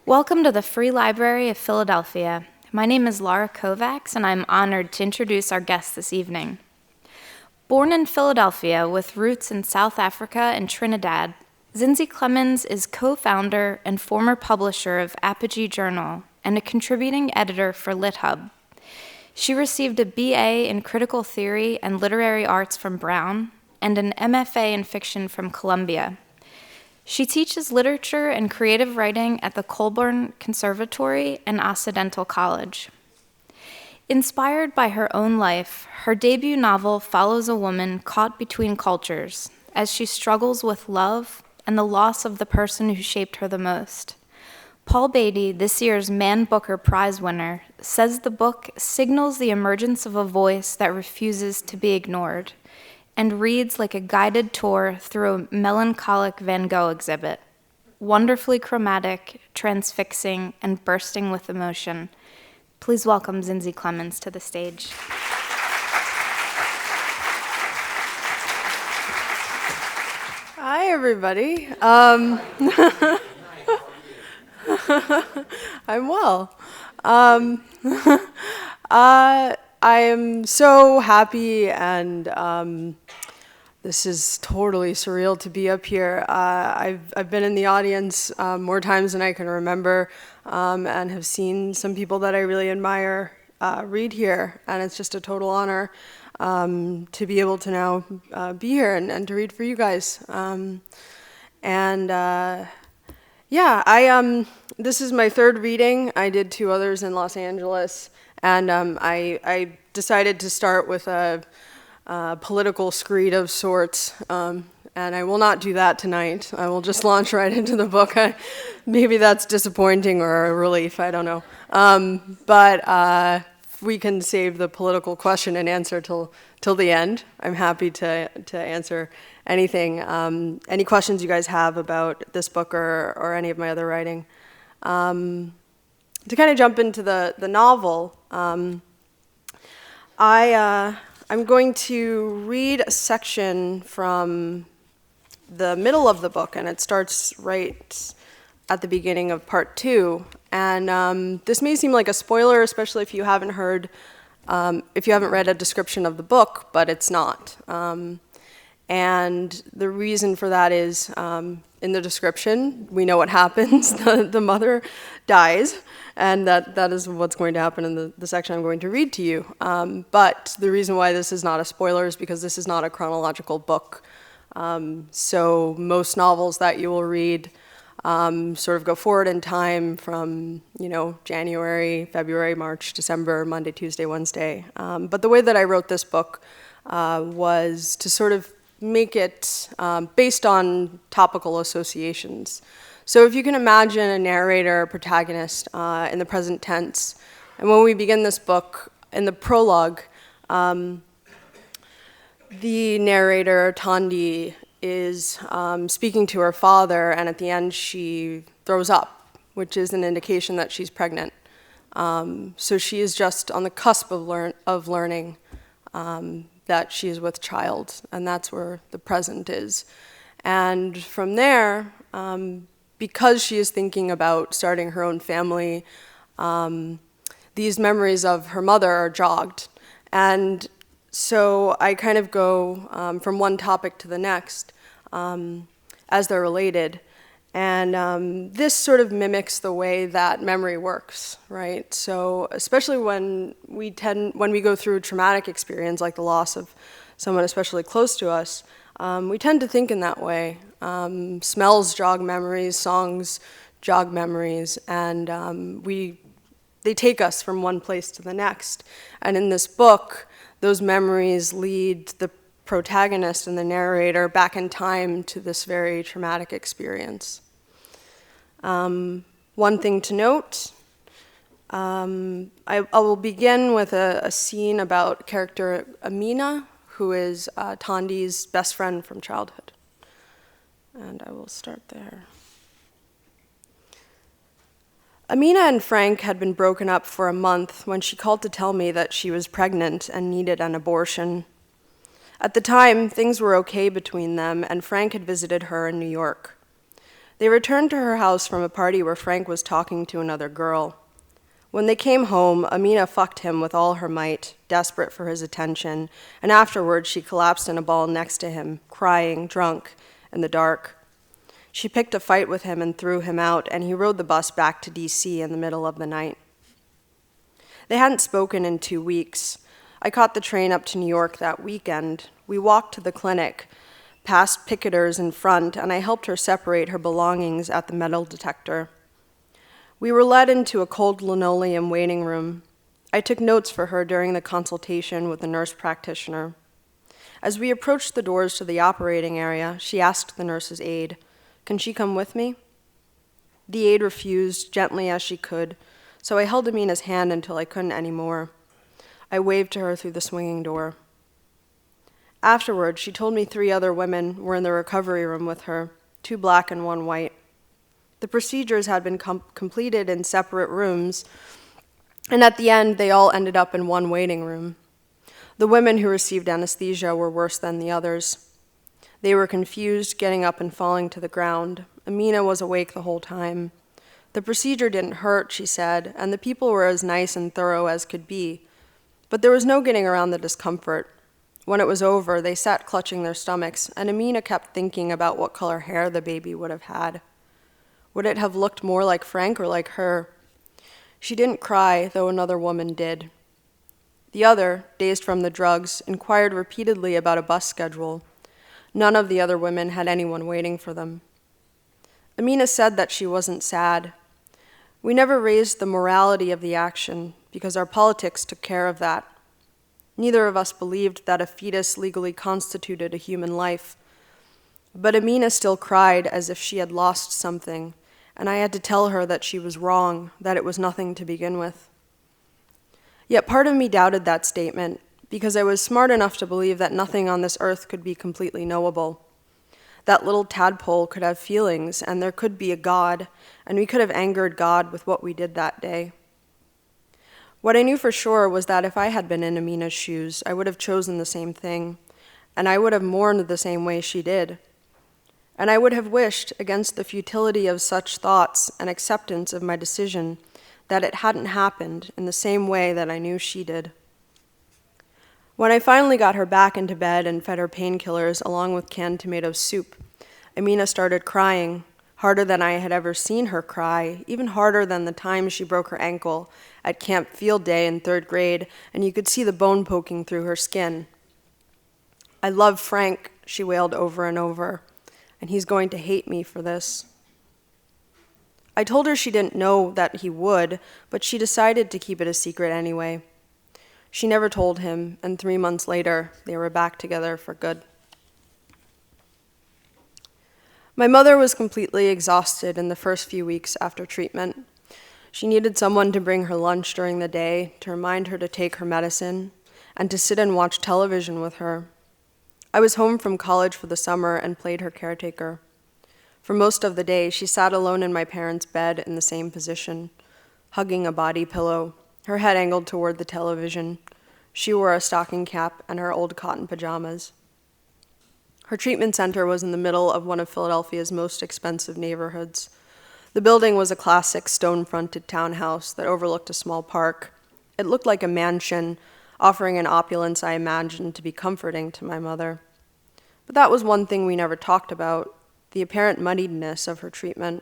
Welcome to the Free Library of Philadelphia. My name is Laura Kovacs, and I'm honored to introduce our guest this evening. Born in Philadelphia with roots in South Africa and Trinidad, Zinzi Clemmons is co-founder and former publisher of Apogee Journal and a contributing editor for LitHub. She received a BA in Critical Theory and Literary Arts from Brown and an MFA in Fiction from Columbia. She teaches literature and creative writing at the Coleburn Conservatory and Occidental College. Inspired by her own life, her debut novel follows a woman caught between cultures as she struggles with love and the loss of the person who shaped her the most. Paul Beatty, this year's Man Booker Prize winner, says the book signals the emergence of a voice that refuses to be ignored and reads like a guided tour through a melancholic Van Gogh exhibit, wonderfully chromatic, transfixing, and bursting with emotion. Please welcome Zinzi Clemmons to the stage. Hi, everybody. I'm well. I am so happy, and this is totally surreal to be up here. I've been in the audience more times than I can remember, and have seen some people that I really admire read here, and it's just a total honor to be able to now be here and to read for you guys. This is my third reading. I did 2 others in Los Angeles. And I decided to start with a political screed of sorts, and I will not do that tonight. I will just launch right into the book. Maybe that's disappointing or a relief, I don't know. But we can save the political question and answer till the end. I'm happy to answer anything, any questions you guys have about this book or any of my other writing. To kind of jump into the novel, I'm going to read a section from the middle of the book, and it starts right at the beginning of part 2. And this may seem like a spoiler, especially if you haven't read a description of the book, but it's not. And the reason for that is, in the description, we know what happens. The mother dies, and that is what's going to happen in the section I'm going to read to you. But the reason why this is not a spoiler is because this is not a chronological book. So most novels that you will read sort of go forward in time from, January, February, March, December, Monday, Tuesday, Wednesday. But the way that I wrote this book was to sort of make it based on topical associations. So if you can imagine a narrator, a protagonist in the present tense, and when we begin this book, in the prologue, the narrator, Thandi, is speaking to her father, and at the end she throws up, which is an indication that she's pregnant. So she is just on the cusp of learning that she is with child, and that's where the present is. And from there, because she is thinking about starting her own family, these memories of her mother are jogged. And so I kind of go from one topic to the next as they're related. And this sort of mimics the way that memory works, right? So especially when we go through a traumatic experience like the loss of someone especially close to us, we tend to think in that way. Smells jog memories, songs jog memories, and they take us from one place to the next. And in this book, those memories lead the protagonist and the narrator back in time to this very traumatic experience. One thing to note, I will begin with a scene about character Amina, who is Thandi's best friend from childhood. And I will start there. Amina and Frank had been broken up for a month when she called to tell me that she was pregnant and needed an abortion. At the time, things were okay between them, and Frank had visited her in New York. They returned to her house from a party where Frank was talking to another girl. When they came home, Amina fucked him with all her might, desperate for his attention, and afterwards she collapsed in a ball next to him, crying, drunk, in the dark. She picked a fight with him and threw him out, and he rode the bus back to D.C. in the middle of the night. They hadn't spoken in 2 weeks. I caught the train up to New York that weekend. We walked to the clinic, past picketers in front, and I helped her separate her belongings at the metal detector. We were led into a cold linoleum waiting room. I took notes for her during the consultation with the nurse practitioner. As we approached the doors to the operating area, she asked the nurse's aide, "Can she come with me?" The aide refused, gently as she could, so I held Amina's hand until I couldn't anymore. I waved to her through the swinging door. Afterwards, she told me 3 other women were in the recovery room with her, 2 black and 1 white. The procedures had been completed in separate rooms, and at the end, they all ended up in one waiting room. The women who received anesthesia were worse than the others. They were confused, getting up and falling to the ground. Amina was awake the whole time. The procedure didn't hurt, she said, and the people were as nice and thorough as could be. But there was no getting around the discomfort. When it was over, they sat clutching their stomachs, and Amina kept thinking about what color hair the baby would have had. Would it have looked more like Frank or like her? She didn't cry, though another woman did. The other, dazed from the drugs, inquired repeatedly about a bus schedule. None of the other women had anyone waiting for them. Amina said that she wasn't sad. We never raised the morality of the action because our politics took care of that. Neither of us believed that a fetus legally constituted a human life. But Amina still cried as if she had lost something, and I had to tell her that she was wrong, that it was nothing to begin with. Yet part of me doubted that statement, because I was smart enough to believe that nothing on this earth could be completely knowable. That little tadpole could have feelings, and there could be a God, and we could have angered God with what we did that day. What I knew for sure was that if I had been in Amina's shoes, I would have chosen the same thing, and I would have mourned the same way she did. And I would have wished, against the futility of such thoughts and acceptance of my decision, that it hadn't happened in the same way that I knew she did. When I finally got her back into bed and fed her painkillers along with canned tomato soup, Amina started crying, harder than I had ever seen her cry, even harder than the time she broke her ankle at camp field day in 3rd grade, and you could see the bone poking through her skin. "I love Frank," she wailed over and over, "and he's going to hate me for this." I told her she didn't know that he would, but she decided to keep it a secret anyway. She never told him, and 3 months later, they were back together for good. My mother was completely exhausted in the first few weeks after treatment. She needed someone to bring her lunch during the day, to remind her to take her medicine, and to sit and watch television with her. I was home from college for the summer and played her caretaker. For most of the day, she sat alone in my parents' bed in the same position, hugging a body pillow, her head angled toward the television. She wore a stocking cap and her old cotton pajamas. Her treatment center was in the middle of one of Philadelphia's most expensive neighborhoods. The building was a classic stone-fronted townhouse that overlooked a small park. It looked like a mansion, offering an opulence I imagined to be comforting to my mother. But that was one thing we never talked about, the apparent moneyedness of her treatment.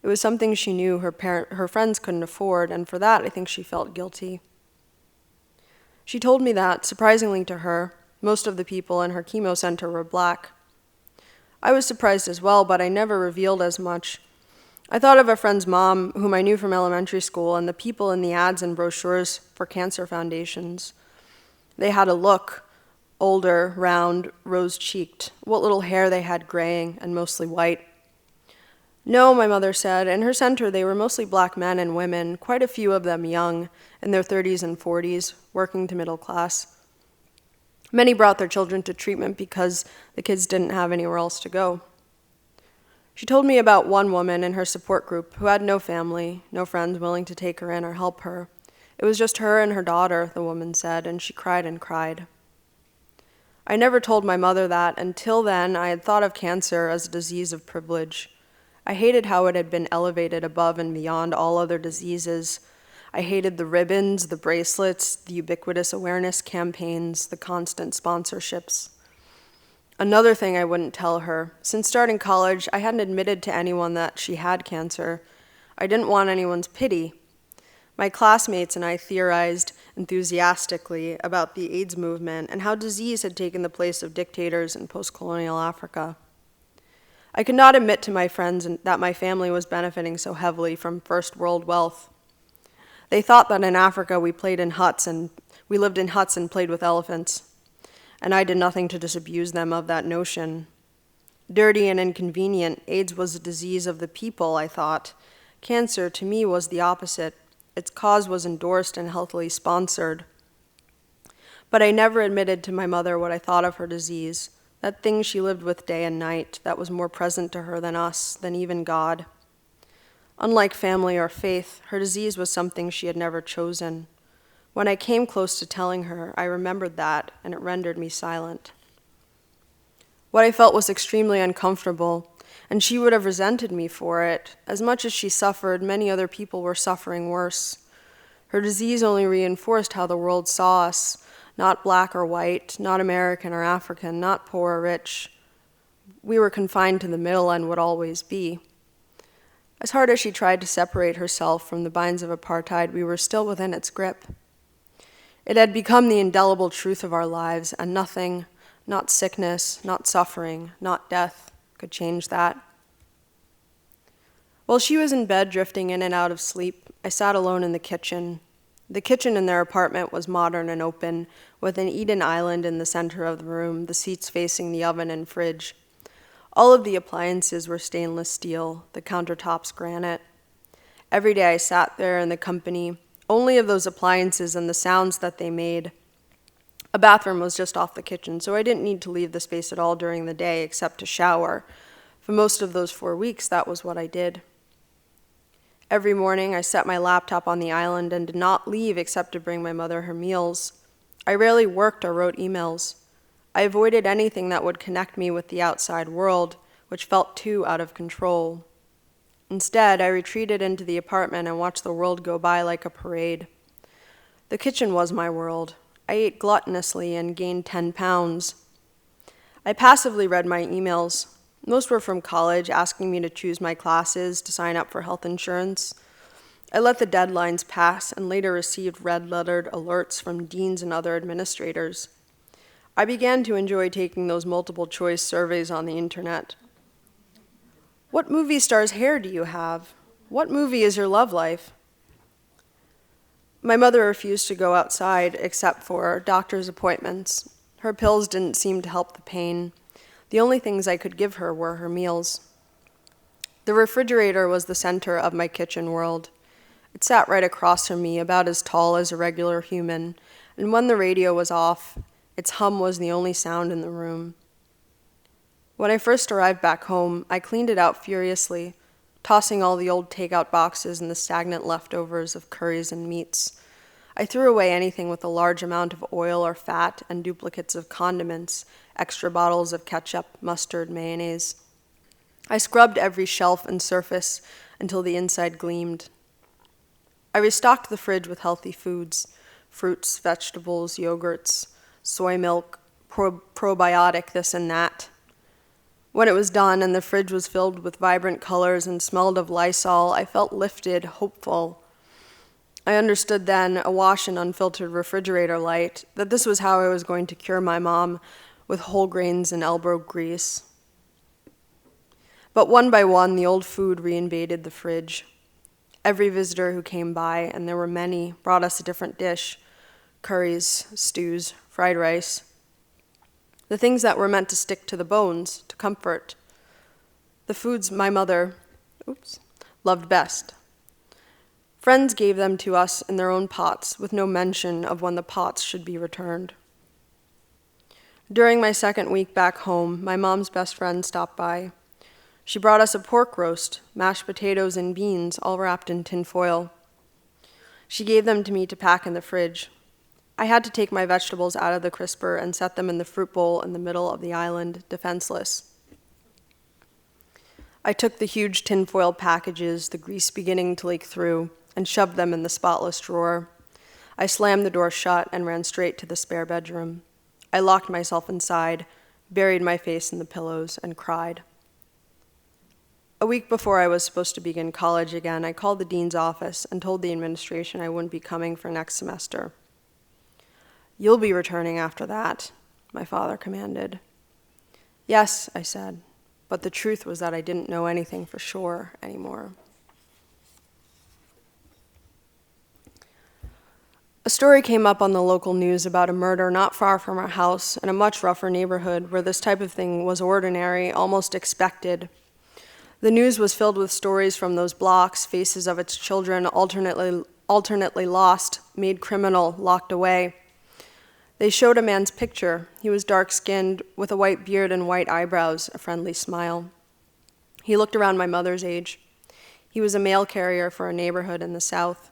It was something she knew her friends couldn't afford, and for that I think she felt guilty. She told me that, surprisingly to her, most of the people in her chemo center were black. I was surprised as well, but I never revealed as much. I thought of a friend's mom, whom I knew from elementary school, and the people in the ads and brochures for cancer foundations. They had a look, older, round, rose-cheeked, what little hair they had graying and mostly white. No, my mother said, in her center they were mostly black men and women, quite a few of them young, in their 30s and 40s, working to middle class. Many brought their children to treatment because the kids didn't have anywhere else to go. She told me about one woman in her support group who had no family, no friends willing to take her in or help her. It was just her and her daughter, the woman said, and she cried and cried. I never told my mother that. Until then, I had thought of cancer as a disease of privilege, I hated how it had been elevated above and beyond all other diseases. I hated the ribbons, the bracelets, the ubiquitous awareness campaigns, the constant sponsorships. Another thing I wouldn't tell her, since starting college, I hadn't admitted to anyone that she had cancer. I didn't want anyone's pity. My classmates and I theorized enthusiastically about the AIDS movement and how disease had taken the place of dictators in post-colonial Africa. I could not admit to my friends that my family was benefiting so heavily from first world wealth. They thought that in Africa we lived in huts and played with elephants, and I did nothing to disabuse them of that notion. Dirty and inconvenient, AIDS was a disease of the people, I thought. Cancer, to me, was the opposite. Its cause was endorsed and healthily sponsored. But I never admitted to my mother what I thought of her disease, that thing she lived with day and night that was more present to her than us, than even God. Unlike family or faith, her disease was something she had never chosen. When I came close to telling her, I remembered that, and it rendered me silent. What I felt was extremely uncomfortable, and she would have resented me for it. As much as she suffered, many other people were suffering worse. Her disease only reinforced how the world saw us, not black or white, not American or African, not poor or rich. We were confined to the middle and would always be. As hard as she tried to separate herself from the binds of apartheid, we were still within its grip. It had become the indelible truth of our lives, and nothing, not sickness, not suffering, not death, could change that. While she was in bed drifting in and out of sleep, I sat alone in the kitchen. The kitchen in their apartment was modern and open, with an Eden island in the center of the room, the seats facing the oven and fridge. All of the appliances were stainless steel, the countertops granite. Every day I sat there in the company only of those appliances and the sounds that they made. A bathroom was just off the kitchen, so I didn't need to leave the space at all during the day except to shower. For most of those 4 weeks, that was what I did. Every morning, I set my laptop on the island and did not leave except to bring my mother her meals. I rarely worked or wrote emails. I avoided anything that would connect me with the outside world, which felt too out of control. Instead, I retreated into the apartment and watched the world go by like a parade. The kitchen was my world. I ate gluttonously and gained 10 pounds. I passively read my emails. Most were from college, asking me to choose my classes, to sign up for health insurance. I let the deadlines pass and later received red-lettered alerts from deans and other administrators. I began to enjoy taking those multiple-choice surveys on the internet. What movie star's hair do you have? What movie is your love life? My mother refused to go outside except for doctor's appointments. Her pills didn't seem to help the pain. The only things I could give her were her meals. The refrigerator was the center of my kitchen world. It sat right across from me, about as tall as a regular human, and when the radio was off, its hum was the only sound in the room. When I first arrived back home, I cleaned it out furiously, tossing all the old takeout boxes and the stagnant leftovers of curries and meats. I threw away anything with a large amount of oil or fat and duplicates of condiments, extra bottles of ketchup, mustard, mayonnaise. I scrubbed every shelf and surface until the inside gleamed. I restocked the fridge with healthy foods, fruits, vegetables, yogurts, soy milk, probiotic, this and that. When it was done and the fridge was filled with vibrant colors and smelled of Lysol, I felt lifted, hopeful. I understood then, awash in unfiltered refrigerator light, that this was how I was going to cure my mom with whole grains and elbow grease. But one by one, the old food reinvaded the fridge. Every visitor who came by, and there were many, brought us a different dish: curries, stews, fried rice. The things that were meant to stick to the bones, to comfort. The foods my mother loved best. Friends gave them to us in their own pots, with no mention of when the pots should be returned. During my second week back home, my mom's best friend stopped by. She brought us a pork roast, mashed potatoes and beans, all wrapped in tin foil. She gave them to me to pack in the fridge. I had to take my vegetables out of the crisper and set them in the fruit bowl in the middle of the island, defenseless. I took the huge tinfoil packages, the grease beginning to leak through, and shoved them in the spotless drawer. I slammed the door shut and ran straight to the spare bedroom. I locked myself inside, buried my face in the pillows, and cried. A week before I was supposed to begin college again, I called the dean's office and told the administration I wouldn't be coming for next semester. "You'll be returning after that," my father commanded. "Yes," I said, but the truth was that I didn't know anything for sure anymore. A story came up on the local news about a murder not far from our house in a much rougher neighborhood where this type of thing was ordinary, almost expected. The news was filled with stories from those blocks, faces of its children alternately lost, made criminal, locked away. They showed a man's picture. He was dark-skinned, with a white beard and white eyebrows, a friendly smile. He looked around my mother's age. He was a mail carrier for a neighborhood in the South.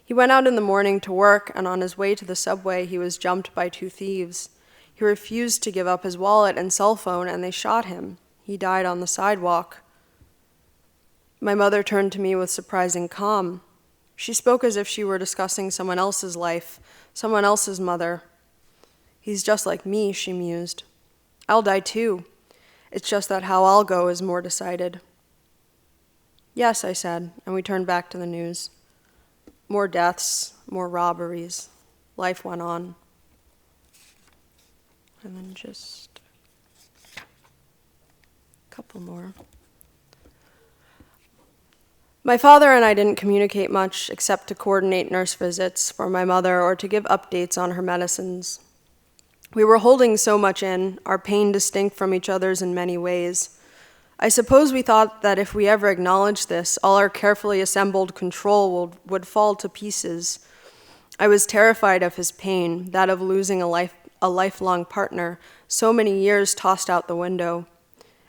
He went out in the morning to work, and on his way to the subway, he was jumped by 2 thieves. He refused to give up his wallet and cell phone, and they shot him. He died on the sidewalk. My mother turned to me with surprising calm. She spoke as if she were discussing someone else's life, someone else's mother. "He's just like me," she mused. "I'll die too. It's just that how I'll go is more decided." "Yes," I said, and we turned back to the news. More deaths, more robberies. Life went on. And then just a couple more. My father and I didn't communicate much except to coordinate nurse visits for my mother or to give updates on her medicines. We were holding so much in, our pain distinct from each other's in many ways. I suppose we thought that if we ever acknowledged this, all our carefully assembled control would fall to pieces. I was terrified of his pain, that of losing a lifelong partner, so many years tossed out the window.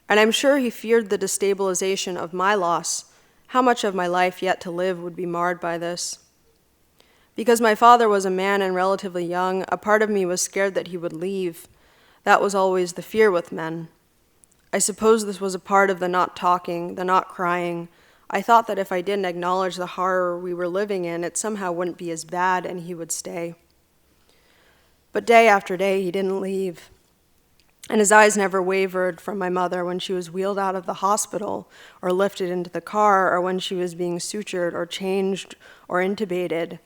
And I'm sure he feared the destabilization of my loss. How much of my life yet to live would be marred by this? Because my father was a man and relatively young, a part of me was scared that he would leave. That was always the fear with men. I suppose this was a part of the not talking, the not crying. I thought that if I didn't acknowledge the horror we were living in, it somehow wouldn't be as bad and he would stay. But day after day, he didn't leave. And his eyes never wavered from my mother when she was wheeled out of the hospital or lifted into the car or when she was being sutured or changed or intubated.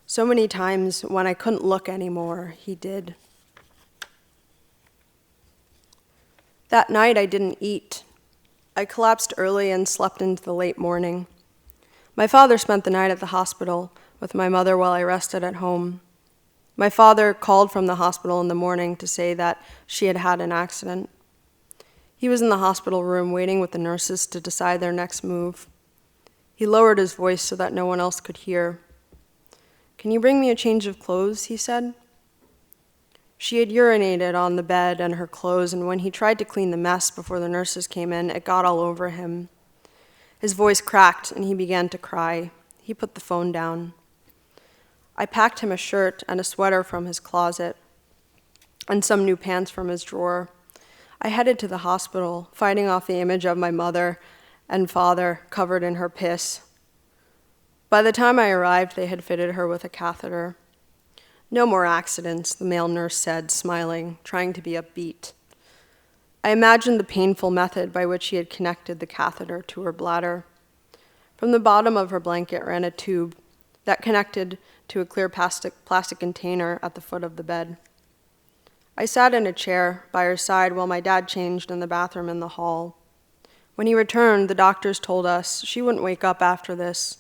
So many times when I couldn't look anymore, he did. That night, I didn't eat. I collapsed early and slept into the late morning. My father spent the night at the hospital with my mother while I rested at home. My father called from the hospital in the morning to say that she had had an accident. He was in the hospital room waiting with the nurses to decide their next move. He lowered his voice so that no one else could hear. "Can you bring me a change of clothes?" he said. She had urinated on the bed and her clothes, and when he tried to clean the mess before the nurses came in, it got all over him. His voice cracked, and he began to cry. He put the phone down. I packed him a shirt and a sweater from his closet, and some new pants from his drawer. I headed to the hospital, fighting off the image of my mother and father covered in her piss. By the time I arrived, they had fitted her with a catheter. "No more accidents," the male nurse said, smiling, trying to be upbeat. I imagined the painful method by which he had connected the catheter to her bladder. From the bottom of her blanket ran a tube that connected to a clear plastic container at the foot of the bed. I sat in a chair by her side while my dad changed in the bathroom in the hall. When he returned, the doctors told us she wouldn't wake up after this.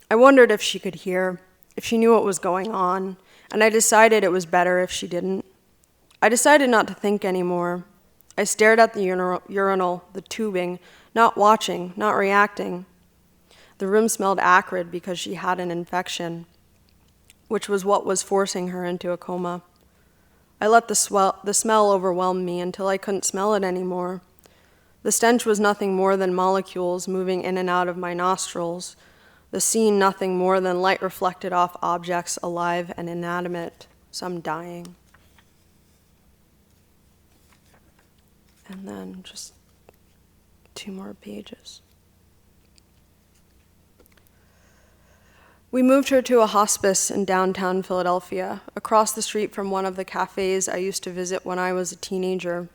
I wondered if she could hear, if she knew what was going on, and I decided it was better if she didn't. I decided not to think anymore. I stared at the urinal, the tubing, not watching, not reacting. The room smelled acrid because she had an infection, which was what was forcing her into a coma. I let the smell overwhelm me until I couldn't smell it anymore. The stench was nothing more than molecules moving in and out of my nostrils, the scene nothing more than light reflected off objects alive and inanimate, some dying. And then just 2 more pages. We moved her to a hospice in downtown Philadelphia, across the street from one of the cafes I used to visit when I was a teenager.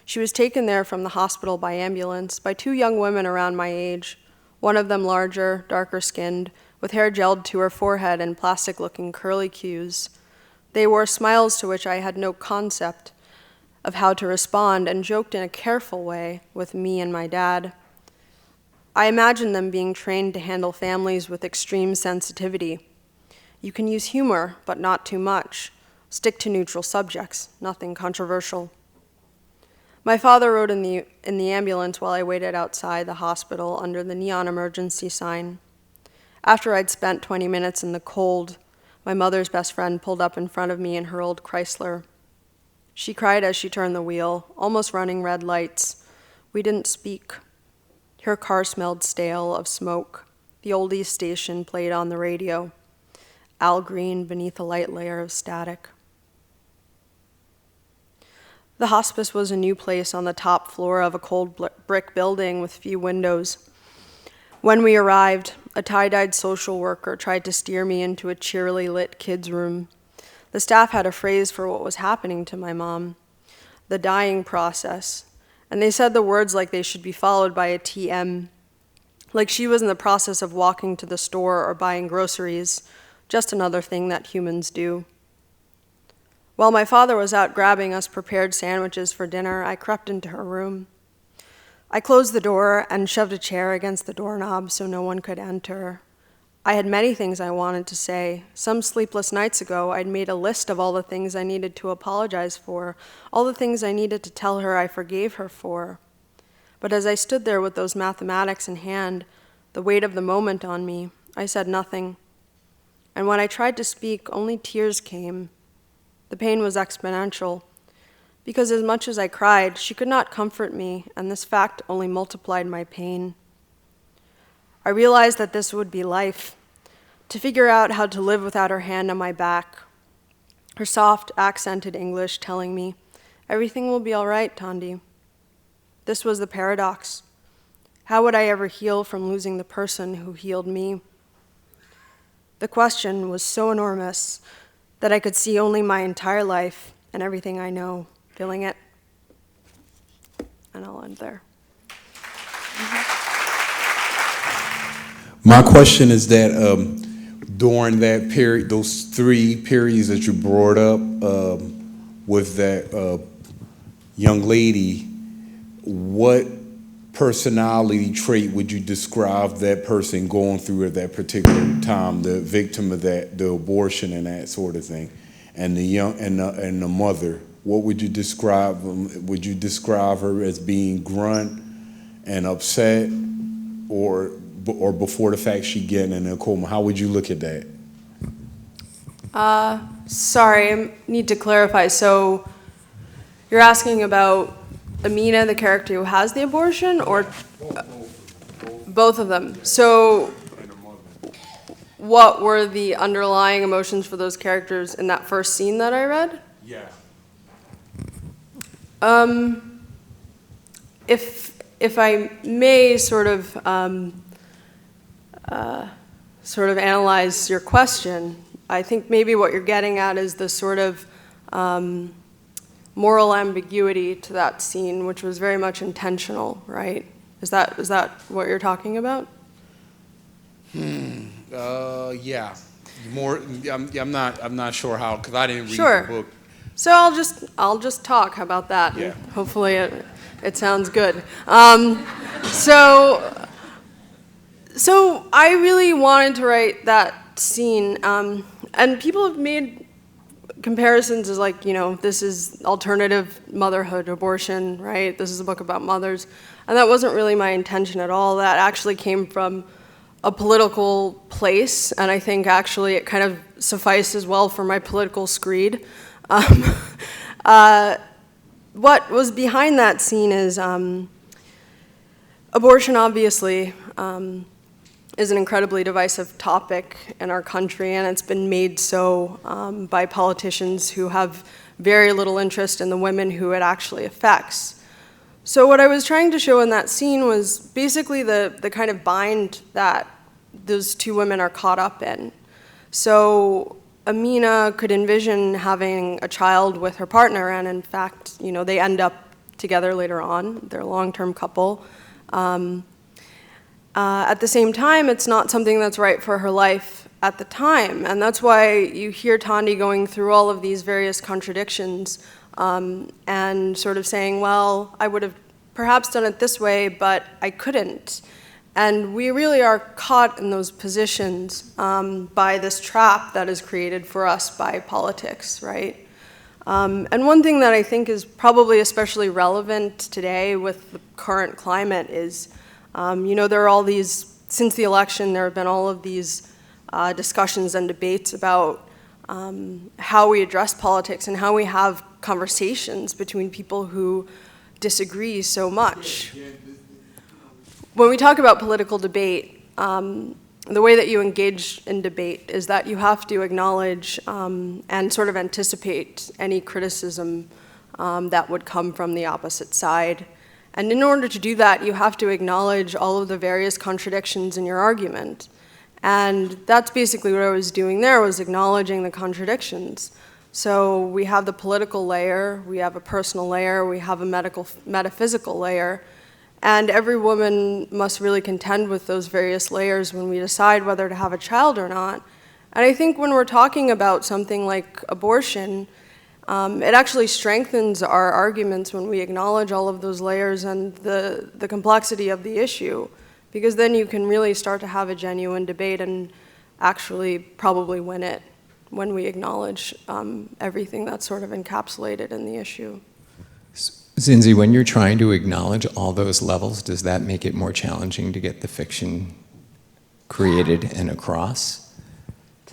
She was taken there from the hospital by ambulance by 2 young women around my age, one of them larger, darker skinned, with hair gelled to her forehead and plastic-looking curly cues. They wore smiles to which I had no concept of how to respond and joked in a careful way with me and my dad. I imagined them being trained to handle families with extreme sensitivity. You can use humor, but not too much. Stick to neutral subjects, nothing controversial. My father rode in the ambulance while I waited outside the hospital under the neon emergency sign. After I'd spent 20 minutes in the cold, my mother's best friend pulled up in front of me in her old Chrysler. She cried as she turned the wheel, almost running red lights. We didn't speak. Her car smelled stale of smoke. The oldies station played on the radio. Al Green beneath a light layer of static. The hospice was a new place on the top floor of a cold brick building with few windows. When we arrived, a tie-dyed social worker tried to steer me into a cheerily lit kids' room. The staff had a phrase for what was happening to my mom, the dying process, and they said the words like they should be followed by a TM, like she was in the process of walking to the store or buying groceries, just another thing that humans do. While my father was out grabbing us prepared sandwiches for dinner, I crept into her room. I closed the door and shoved a chair against the doorknob so no one could enter. I had many things I wanted to say. Some sleepless nights ago, I'd made a list of all the things I needed to apologize for, all the things I needed to tell her I forgave her for. But as I stood there with those mathematics in hand, the weight of the moment on me, I said nothing. And when I tried to speak, only tears came. The pain was exponential, because as much as I cried, she could not comfort me, and this fact only multiplied my pain. I realized that this would be life, to figure out how to live without her hand on my back, her soft, accented English telling me, "Everything will be all right, Thandi." This was the paradox. How would I ever heal from losing the person who healed me? The question was so enormous that I could see only my entire life and everything I know filling it. And I'll end there. My question is that during that period, those 3 periods that you brought up with that young lady, what personality trait would you describe that person going through at that particular time, the victim of that, the abortion and that sort of thing, and the young and the mother? What would you describe? Would you describe her as being grunt and upset, or before the fact she getting in a coma? How would you look at that? Sorry, I need to clarify. So you're asking about Amina, the character who has the abortion, or both of them? So what were the underlying emotions for those characters in that first scene that I read? Yeah. If I may sort of analyze your question, I think maybe what you're getting at is the sort of moral ambiguity to that scene, which was very much intentional, right? Is that what you're talking about? Yeah. More. I'm not sure how, because I didn't read Sure. the book. So I'll just talk. How about that? Yeah. And hopefully it sounds good. So I really wanted to write that scene, and people have made comparisons as like, this is alternative motherhood, abortion, right? This is a book about mothers, and that wasn't really my intention at all. That actually came from a political place, and I think actually it kind of sufficed as well for my political screed. What was behind that scene is abortion, obviously, is an incredibly divisive topic in our country, and it's been made so by politicians who have very little interest in the women who it actually affects. So what I was trying to show in that scene was basically the kind of bind that those two women are caught up in. So Amina could envision having a child with her partner, and in fact, they end up together later on. They're a long-term couple. At the same time, it's not something that's right for her life at the time, and that's why you hear Thandi going through all of these various contradictions and sort of saying, well, I would have perhaps done it this way, but I couldn't. And we really are caught in those positions by this trap that is created for us by politics, right? And one thing that I think is probably especially relevant today with the current climate is, there are all these, since the election, there have been all of these discussions and debates about how we address politics and how we have conversations between people who disagree so much. When we talk about political debate, the way that you engage in debate is that you have to acknowledge and sort of anticipate any criticism that would come from the opposite side. And in order to do that, you have to acknowledge all of the various contradictions in your argument. And that's basically what I was doing there, was acknowledging the contradictions. So we have the political layer, we have a personal layer, we have a metaphysical layer, and every woman must really contend with those various layers when we decide whether to have a child or not. And I think when we're talking about something like abortion, it actually strengthens our arguments when we acknowledge all of those layers and the complexity of the issue, because then you can really start to have a genuine debate and actually probably win it when we acknowledge everything that's sort of encapsulated in the issue. Zinzi, when you're trying to acknowledge all those levels, does that make it more challenging to get the fiction created and across?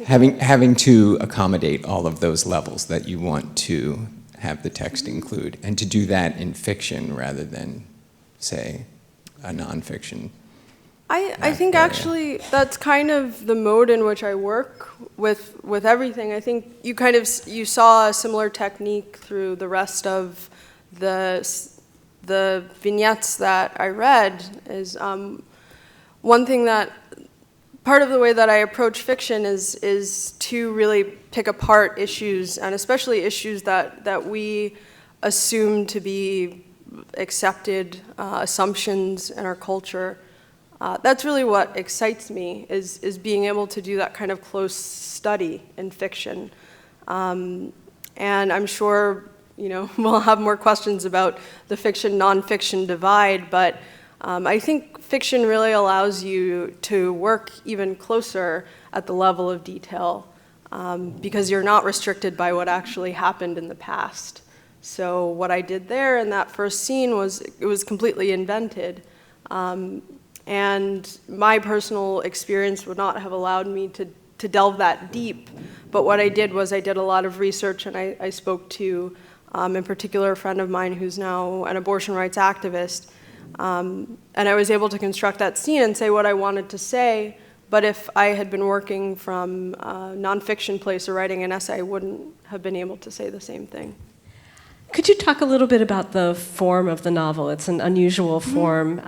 Having to accommodate all of those levels that you want to have the text include, and to do that in fiction rather than, say, a nonfiction. I think actually that's kind of the mode in which I work with everything. I think you saw a similar technique through the rest of the vignettes that I read. Is one thing that part of the way that I approach fiction is to really pick apart issues, and especially issues that we assume to be accepted assumptions in our culture. That's really what excites me, is being able to do that kind of close study in fiction. And I'm sure we'll have more questions about the fiction-nonfiction divide, but I think fiction really allows you to work even closer at the level of detail because you're not restricted by what actually happened in the past. So what I did there in that first scene was completely invented. And my personal experience would not have allowed me to delve that deep. But what I did was I did a lot of research, and I spoke to, in particular, a friend of mine who's now an abortion rights activist. And I was able to construct that scene and say what I wanted to say. But if I had been working from a nonfiction place or writing an essay, I wouldn't have been able to say the same thing. Could you talk a little bit about the form of the novel? It's an unusual form,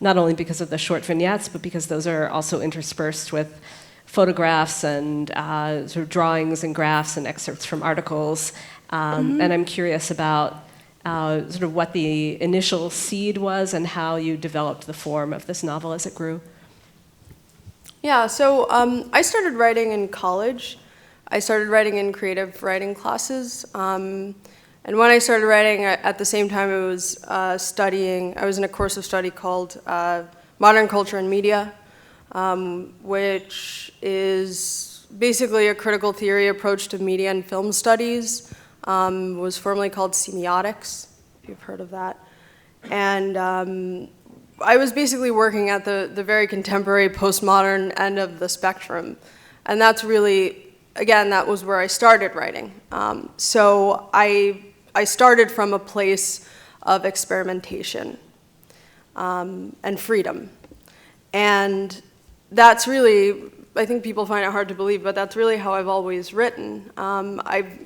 not only because of the short vignettes, but because those are also interspersed with photographs and sort of drawings and graphs and excerpts from articles. And I'm curious about sort of what the initial seed was and how you developed the form of this novel as it grew. Yeah, so I started writing in college. I started writing in creative writing classes. And when I started writing, at the same time I was studying, I was in a course of study called Modern Culture and Media, which is basically a critical theory approach to media and film studies. Was formerly called semiotics, if you've heard of that. And I was basically working at the very contemporary postmodern end of the spectrum. And that's really, again, that was where I started writing. So I started from a place of experimentation and freedom. And that's really, I think people find it hard to believe, but that's really how I've always written. I've,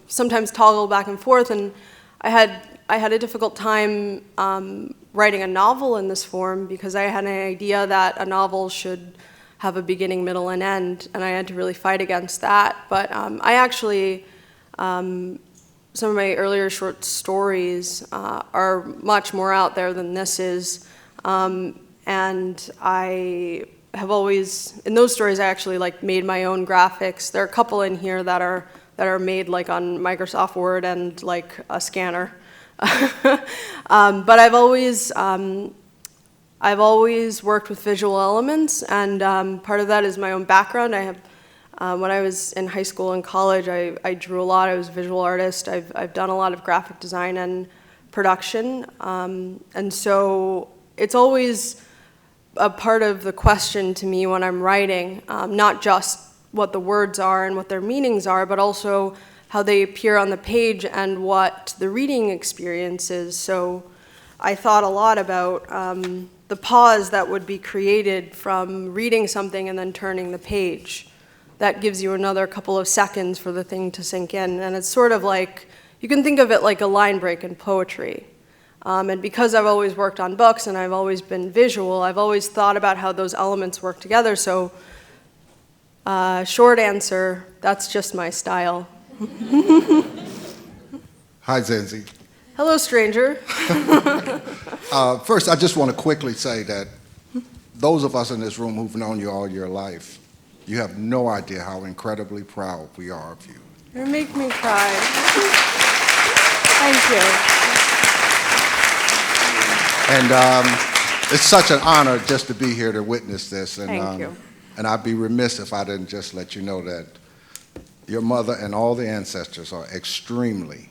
sometimes toggle back and forth, and I had a difficult time writing a novel in this form because I had an idea that a novel should have a beginning, middle, and end, and I had to really fight against that. But I actually, some of my earlier short stories are much more out there than this is, and I have always, in those stories, I actually like made my own graphics. There are a couple in here that are made like on Microsoft Word and like a scanner. But I've always worked with visual elements, and part of that is my own background. I have, when I was in high school and college, I drew a lot. I was a visual artist. I've done a lot of graphic design and production, and so it's always a part of the question to me when I'm writing, not just what the words are and what their meanings are, but also how they appear on the page and what the reading experience is. So I thought a lot about the pause that would be created from reading something and then turning the page. That gives you another couple of seconds for the thing to sink in. And it's sort of like, you can think of it like a line break in poetry. And because I've always worked on books and I've always been visual, I've always thought about how those elements work together. So short answer, that's just my style. Hi, Zinzi. Hello, stranger. First, I just want to quickly say that those of us in this room who've known you all your life, you have no idea how incredibly proud we are of you. You make me cry. Thank you. And it's such an honor just to be here to witness this. And, Thank you. And I'd be remiss if I didn't just let you know that your mother and all the ancestors are extremely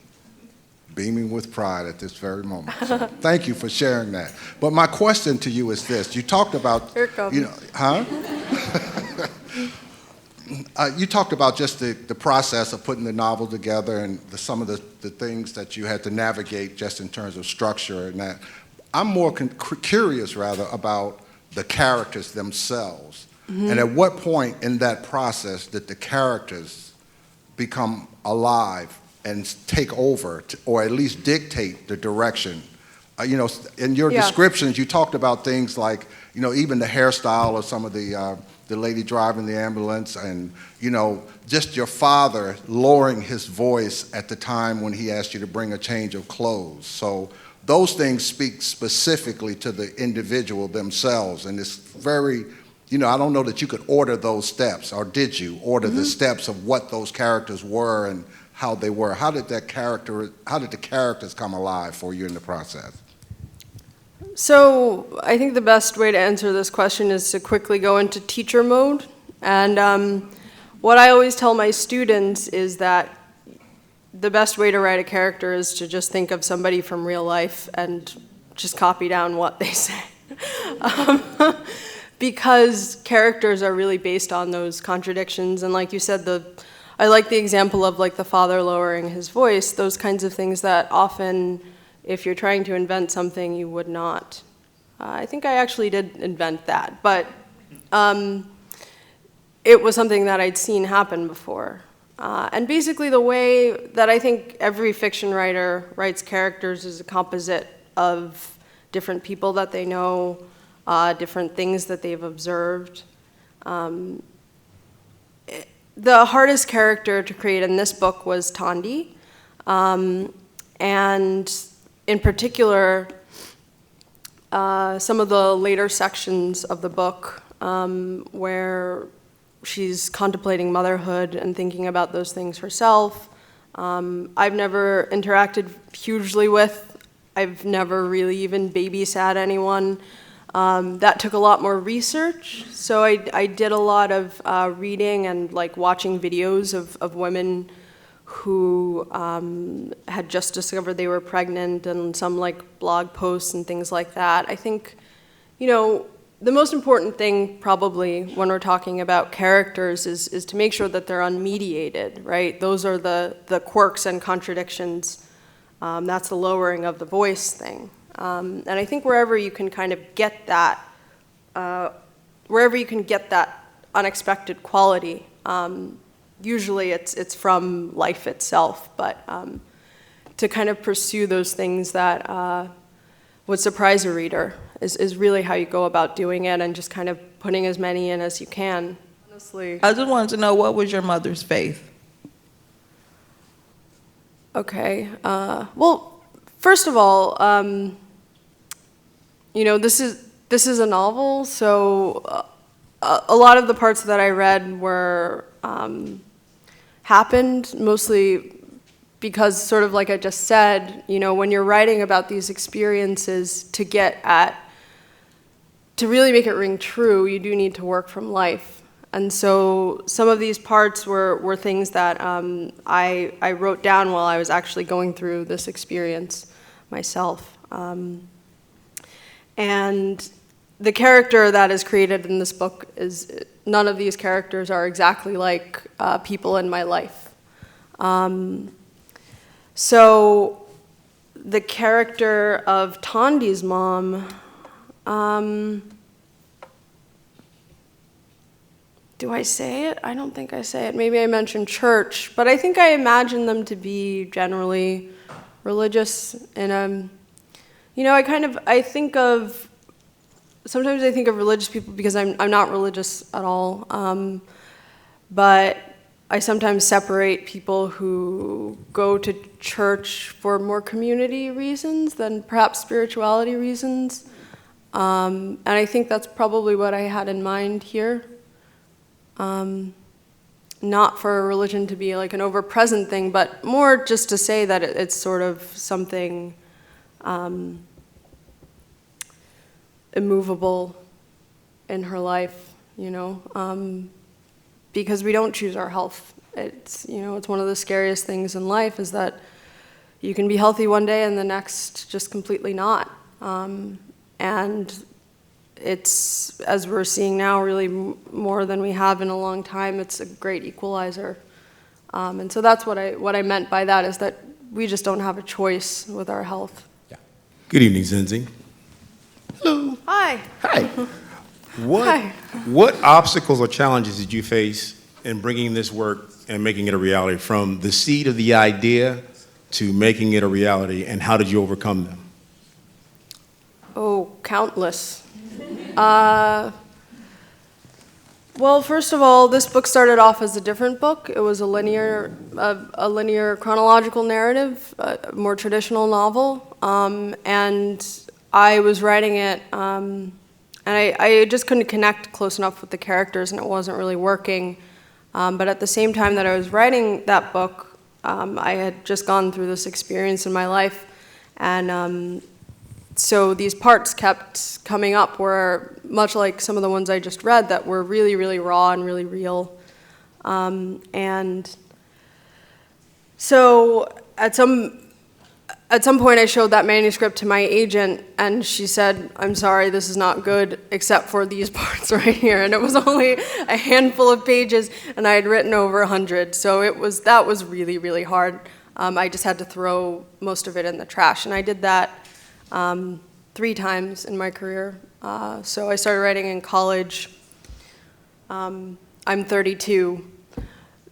beaming with pride at this very moment. So thank you for sharing that. But my question to you is this. You talked about, Here it comes. you know, you talked about just the process of putting the novel together and some of the things that you had to navigate just in terms of structure and that. I'm more curious, rather, about the characters themselves. Mm-hmm. And at what point in that process did the characters become alive and take over, or at least dictate the direction? You know, in your descriptions, you talked about things like, you know, even the hairstyle of some of the lady driving the ambulance, and, you know, just your father lowering his voice at the time when he asked you to bring a change of clothes. So those things speak specifically to the individual themselves, and it's very, you know, I don't know that you could order those steps, or did you order the steps of what those characters were and how they were? How did the characters come alive for you in the process? So I think the best way to answer this question is to quickly go into teacher mode. And what I always tell my students is that the best way to write a character is to just think of somebody from real life and just copy down what they say. Because characters are really based on those contradictions. And like you said, I like the example of like the father lowering his voice, those kinds of things that often, if you're trying to invent something, you would not. I think I actually did invent that, but it was something that I'd seen happen before. And basically the way that I think every fiction writer writes characters is a composite of different people that they know, different things that they've observed. The hardest character to create in this book was Thandi, and in particular, some of the later sections of the book where she's contemplating motherhood and thinking about those things herself. I've never interacted hugely with, I've never really even babysat anyone. That took a lot more research, so I did a lot of reading and like watching videos of women who had just discovered they were pregnant, and some like blog posts and things like that. I think, you know, the most important thing probably when we're talking about characters is to make sure that they're unmediated, right? Those are the quirks and contradictions. That's the lowering of the voice thing. And I think wherever you can kind of get that, unexpected quality, usually it's from life itself. But kind of pursue those things that would surprise a reader is really how you go about doing it, and just kind of putting as many in as you can, honestly. I just wanted to know, what was your mother's faith? Okay. Well, first of all, this is a novel, so a lot of the parts that I read were happened mostly because, sort of like I just said, when you're writing about these experiences, to really make it ring true, you do need to work from life. And so some of these parts were things that I wrote down while I was actually going through this experience myself. And the character that is created in this book none of these characters are exactly like people in my life. So the character of Thandi's mom, do I say it? I don't think I say it. Maybe I mentioned church, but I think I imagine them to be generally religious in sometimes I think of religious people because I'm not religious at all, but I sometimes separate people who go to church for more community reasons than perhaps spirituality reasons. And I think that's probably what I had in mind here. Not for a religion to be like an over-present thing, but more just to say that it's sort of something immovable in her life, because we don't choose our health. It's one of the scariest things in life is that you can be healthy one day and the next just completely not. And it's, as we're seeing now, really more than we have in a long time. It's a great equalizer. And so that's what I meant by that, is that we just don't have a choice with our health. Yeah. Good evening, Zinzi. Hello. Hi. Hi. Hi. What obstacles or challenges did you face in bringing this work and making it a reality, from the seed of the idea to making it a reality, and how did you overcome them? Oh, countless. Well, first of all, this book started off as a different book. It was a linear chronological narrative, a more traditional novel, and I was writing it, and I just couldn't connect close enough with the characters, and it wasn't really working. But at the same time that I was writing that book, I had just gone through this experience in my life, and so these parts kept coming up, were much like some of the ones I just read, that were really, really raw and really real. And so at some point I showed that manuscript to my agent, and she said, "I'm sorry, this is not good except for these parts right here." And it was only a handful of pages, and I had written over 100. So that was really, really hard. I just had to throw most of it in the trash, and I did that 3 times in my career. So I started writing in college. I'm 32.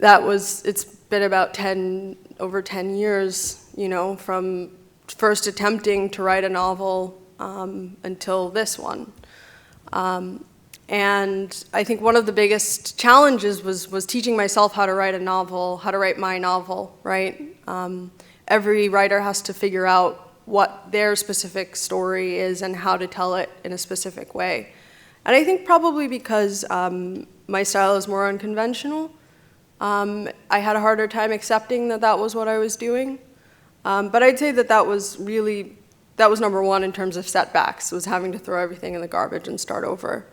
It's been about over 10 years, from first attempting to write a novel until this one. And I think one of the biggest challenges was teaching myself how to write a novel, how to write my novel, right? Every writer has to figure out what their specific story is and how to tell it in a specific way. And I think probably because my style is more unconventional, I had a harder time accepting that was what I was doing. But I'd say that was number one in terms of setbacks, was having to throw everything in the garbage and start over.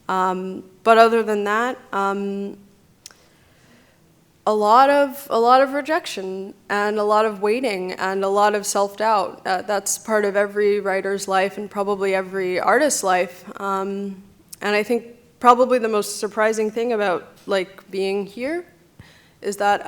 But other than that, a lot of rejection and a lot of waiting and a lot of self-doubt. That's part of every writer's life and probably every artist's life. And I think probably the most surprising thing about being here is that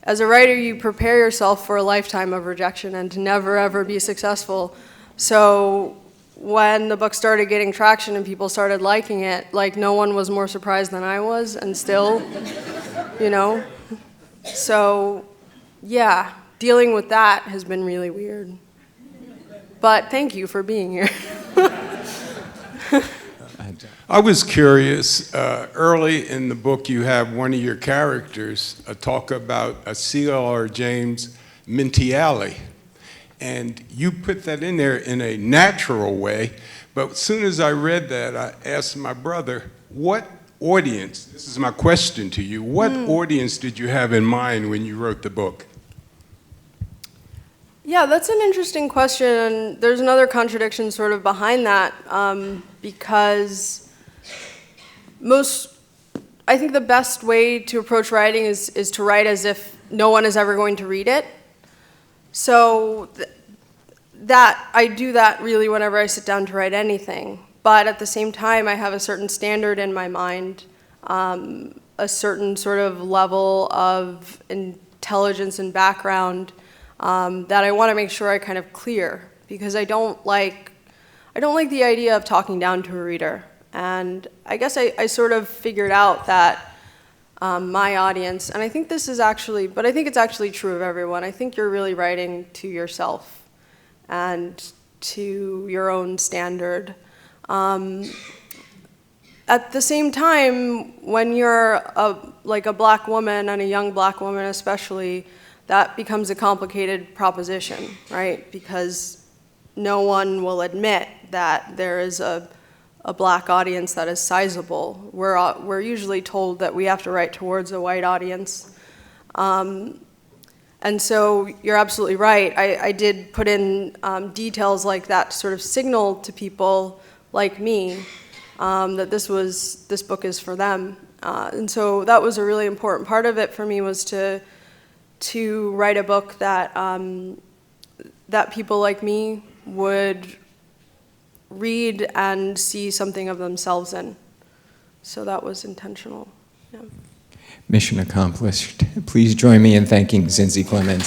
as a writer, you prepare yourself for a lifetime of rejection and to never ever be successful. So when the book started getting traction and people started liking it, no one was more surprised than I was, and still, So yeah, dealing with that has been really weird. But thank you for being here. I was curious, early in the book you have one of your characters talk about a C.L.R. James Mintiali, and you put that in there in a natural way, but as soon as I read that, I asked my brother, what audience, this is my question to you, what audience did you have in mind when you wrote the book? Yeah, that's an interesting question, and there's another contradiction sort of behind that, because I think the best way to approach writing is to write as if no one is ever going to read it. So that I do that really whenever I sit down to write anything. But at the same time, I have a certain standard in my mind, a certain sort of level of intelligence and background that I want to make sure I kind of clear, because I don't like the idea of talking down to a reader. And I guess I sort of figured out that my audience, and I think this is actually, but I think it's actually true of everyone. I think you're really writing to yourself and to your own standard. At the same time, when you're like a black woman, and a young black woman especially, that becomes a complicated proposition, right? Because no one will admit that there is a black audience that is sizable. We're usually told that we have to write towards a white audience. And so you're absolutely right. I did put in details like that to sort of signal to people like me that this book is for them. And so that was a really important part of it for me, was to write a book that that people like me would read and see something of themselves in. So that was intentional. Yeah. Mission accomplished. Please join me in thanking Zinzi Clemmons.